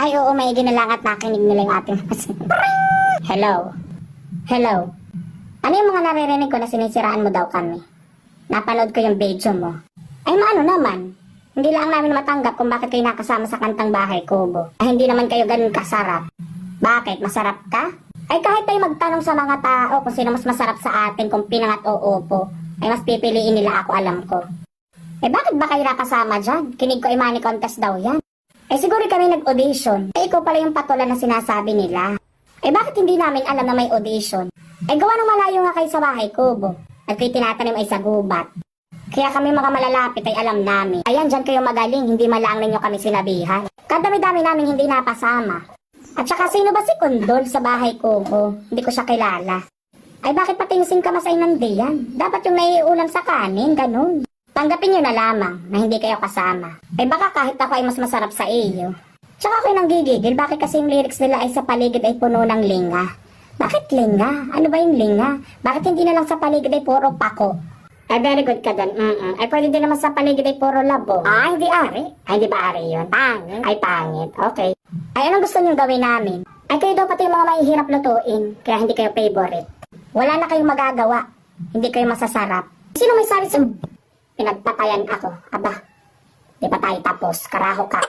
Ay oo, maigi na lang at nakinig nila yung ating Hello? Hello? Ano yung mga naririnig ko na sinisiraan mo daw kami? Napanood ko yung video mo. Ay maano naman? Hindi lang namin matanggap kung bakit kayo nakasama sa Kantang Bahay Kubo. Ay hindi naman kayo ganun kasarap. Bakit? Masarap ka? Ay kahit tayo magtanong sa mga tao kung sino mas masarap sa atin kung pinangat o opo, ay mas pipiliin nila ako, alam ko. Eh bakit ba kayo nakasama dyan? Kinig ko imani contest daw yan. Eh siguro kami nag-audition. Eh ikaw pala yung patulan na sinasabi nila. Eh bakit hindi namin alam na may audition? Eh gawa ng malayo nga kayo sa Bahay Kubo. At kayo tinatanim ay sa gubat. Kaya kami mga malalapit ay alam namin. Ayan, dyan kayo magaling, hindi malaang ninyo kami sinabihan. Kadami-dami namin hindi napasama. At saka sino ba si Kondol sa Bahay Kubo? Hindi ko siya kilala. Ay bakit pati yung singkamasay nandiyan? Dapat yung naiulam sa kanin, ganun. Tanggapin nyo na lamang na hindi kayo kasama. Ay baka kahit ako ay mas masarap sa iyo. Tsaka ako'y nanggigigil, bakit kasi yung lyrics nila ay sa paligid ay puno ng linga? Bakit linga? Ano ba yung linga? Bakit hindi na lang sa paligid ay puro pako? Ay very good ka dun. Ay pwede din naman sa paligid ay puro labo. Ay hindi ari. Ay hindi ba ari yun? Pangit. Ay pangit. Okay. Ay anong gusto nyo gawin namin? Ay kayo daw pati yung mga mahihirap lutuin. Kaya hindi kayo favorite. Wala na kayong magagawa. Hindi kayo masasarap. Sino may sabi sa... Pinagpatayan ako. Aba. Di pa tayo tapos. Karaho ka.